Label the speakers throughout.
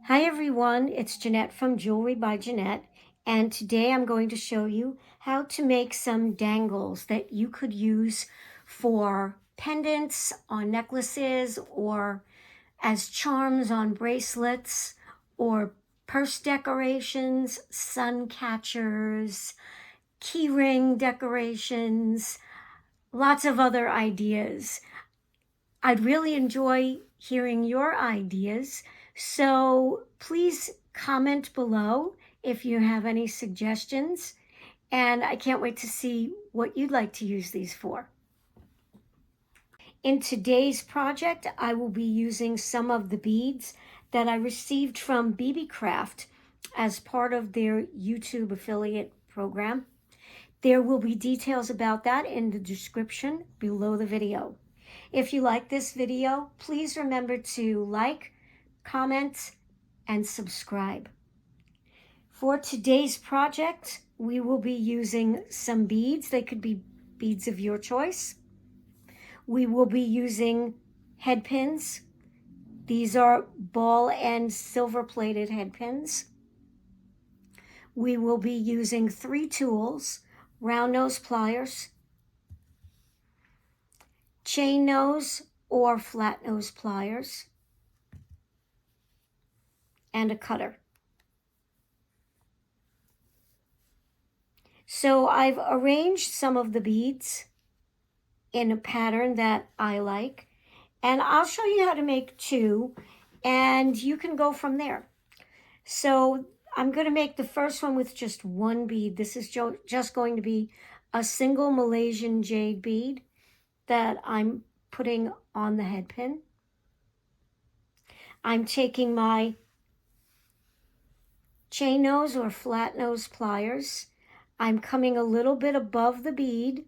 Speaker 1: Hi everyone, it's Jeanette from Jewelry by Jeanette, and today I'm going to show you how to make some dangles that you could use for pendants on necklaces or as charms on bracelets or purse decorations, sun catchers, keyring decorations, lots of other ideas. I'd really enjoy hearing your ideas, so please comment below if you have any suggestions, and I can't wait to see what you'd like to use these for. In today's project, I will be using some of the beads that I received from Beebeecraft as part of their YouTube affiliate program. There will be details about that in the description below the video. If you like this video, please remember to like, comment, and subscribe. For today's project, we will be using some beads. They could be beads of your choice. We will be using head pins. These are ball and silver plated head pins. We will be using 3 tools: round nose pliers, chain nose or flat nose pliers, and a cutter. So I've arranged some of the beads in a pattern that I like, and I'll show you how to make 2, and you can go from there. So I'm going to make the first one with just 1 bead. This is just going to be a single Malaysian jade bead that I'm putting on the head pin. I'm taking my chain nose or flat nose pliers. I'm coming a little bit above the bead,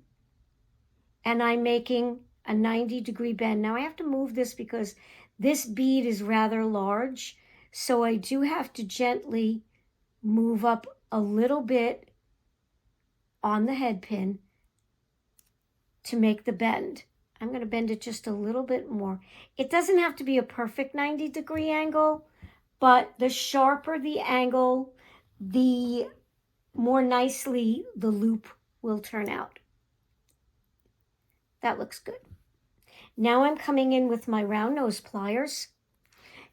Speaker 1: and I'm making a 90-degree bend. Now I have to move this because this bead is rather large, so I do have to gently move up a little bit on the head pin to make the bend. I'm going to bend it just a little bit more. It doesn't have to be a perfect 90-degree angle, but the sharper the angle, the more nicely the loop will turn out. That looks good. Now I'm coming in with my round nose pliers,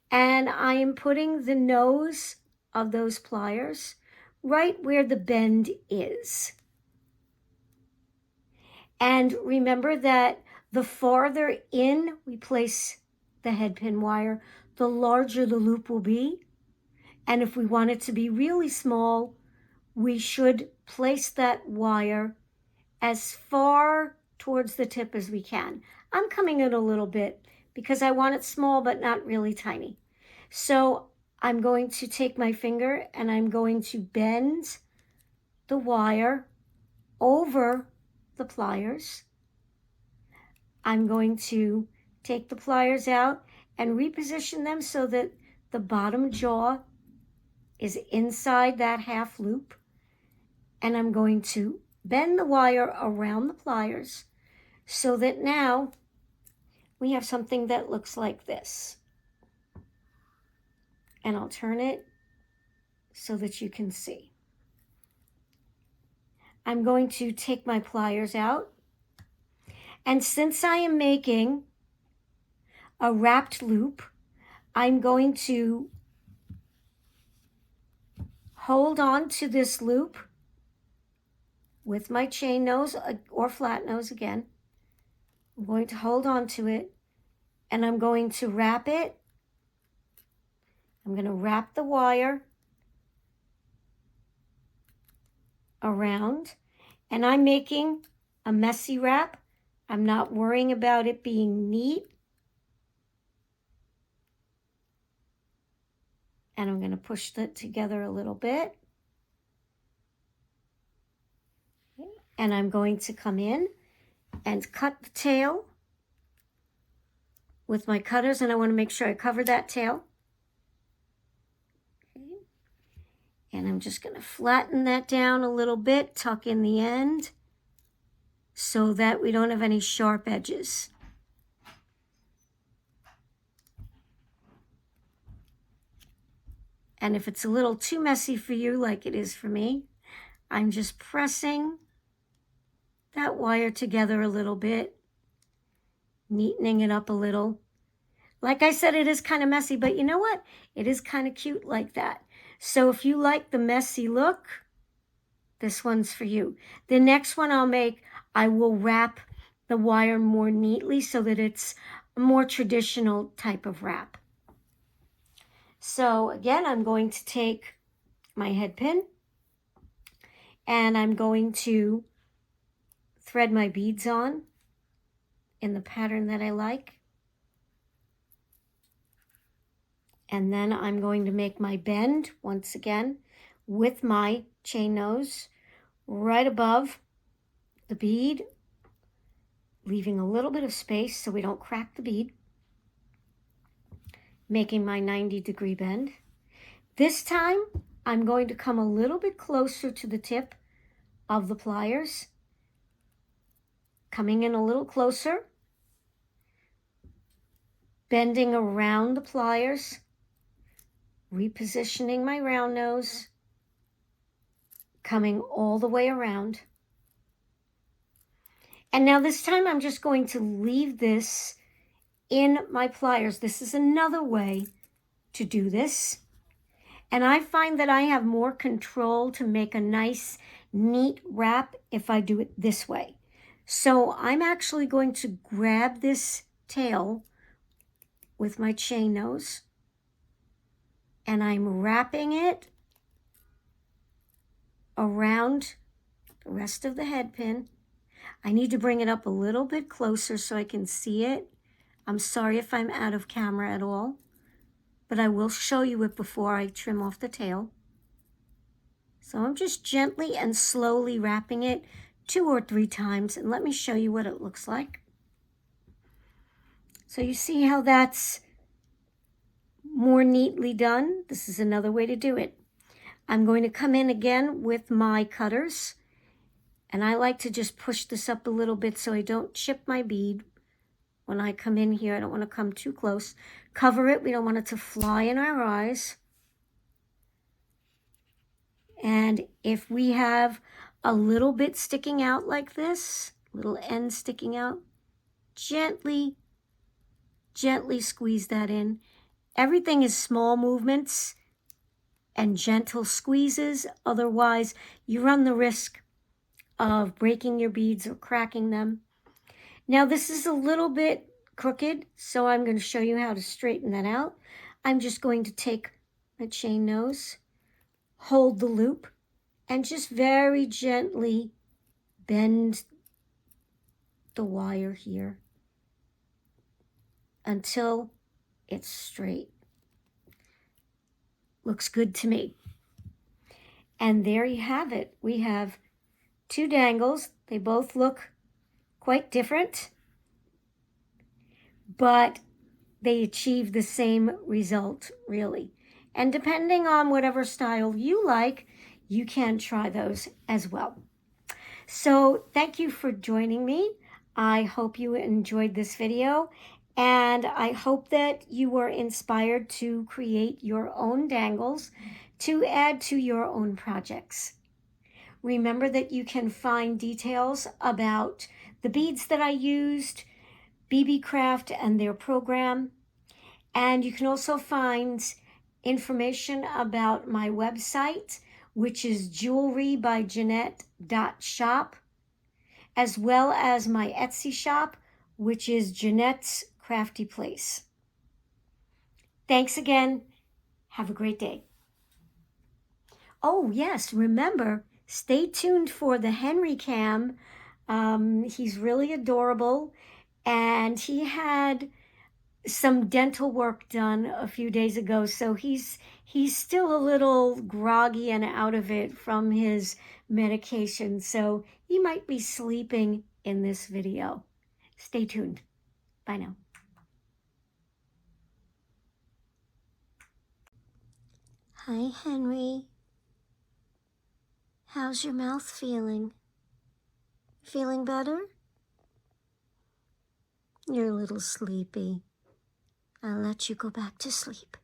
Speaker 1: and I am putting the nose of those pliers right where the bend is. And remember that the farther in we place the head pin wire, the larger the loop will be. And if we want it to be really small, we should place that wire as far towards the tip as we can. I'm coming in a little bit because I want it small but not really tiny. So I'm going to take my finger and I'm going to bend the wire over the pliers. I'm going to take the pliers out and reposition them so that the bottom jaw is inside that half loop. And I'm going to bend the wire around the pliers so that now we have something that looks like this. And I'll turn it so that you can see. I'm going to take my pliers out. And since I am making a wrapped loop, I'm going to hold on to this loop with my chain nose or flat nose again. I'm going to hold on to it, and I'm going to wrap it. I'm going to wrap the wire around, and I'm making a messy wrap. I'm not worrying about it being neat. And I'm going to push that together a little bit. And I'm going to come in and cut the tail with my cutters, and I want to make sure I cover that tail. Okay. And I'm just going to flatten that down a little bit, tuck in the end so that we don't have any sharp edges. And if it's a little too messy for you, like it is for me, I'm just pressing that wire together a little bit, neatening it up a little. Like I said, it is kind of messy, but you know what? It is kind of cute like that. So if you like the messy look, this one's for you. The next one I'll make, I will wrap the wire more neatly so that it's a more traditional type of wrap. So again, I'm going to take my head pin and I'm going to thread my beads on in the pattern that I like. And then I'm going to make my bend once again with my chain nose right above the bead, leaving a little bit of space so we don't crack the bead, making my 90-degree bend. This time, I'm going to come a little bit closer to the tip of the pliers, coming in a little closer, bending around the pliers, repositioning my round nose, coming all the way around. And now this time I'm just going to leave this in my pliers. This is another way to do this. And I find that I have more control to make a nice, neat wrap if I do it this way. So I'm actually going to grab this tail with my chain nose and I'm wrapping it around the rest of the head pin. I need to bring it up a little bit closer so I can see it. I'm sorry if I'm out of camera at all, but I will show you it before I trim off the tail. So I'm just gently and slowly wrapping it 2 or 3 times, and let me show you what it looks like. So you see how that's more neatly done? This is another way to do it. I'm going to come in again with my cutters, and I like to just push this up a little bit so I don't chip my bead. When I come in here, I don't want to come too close. Cover it, we don't want it to fly in our eyes. And if we have a little bit sticking out like this, little end sticking out, gently squeeze that in. Everything is small movements and gentle squeezes. Otherwise, you run the risk of breaking your beads or cracking them. Now, this is a little bit crooked, so I'm going to show you how to straighten that out. I'm just going to take my chain nose, hold the loop, and just very gently bend the wire here until it's straight. Looks good to me. And there you have it. We have 2 dangles. They both look quite different, but they achieve the same result, really. And depending on whatever style you like, you can try those as well. So thank you for joining me. I hope you enjoyed this video, and I hope that you were inspired to create your own dangles to add to your own projects. Remember that you can find details about the beads that I used, Beebeecraft and their program, and you can also find information about my website, which is JewelrybyJeanette.shop, as well as my Etsy shop, which is Jeanette's Crafty Place. Thanks again. Have a great day. Oh, yes, remember, stay tuned for the Henry Cam. He's really adorable, and he had some dental work done a few days ago, so he's still a little groggy and out of it from his medication, so he might be sleeping in this video. Stay tuned. Bye now. Hi, Henry. How's your mouth feeling? Feeling better? You're a little sleepy. I'll let you go back to sleep.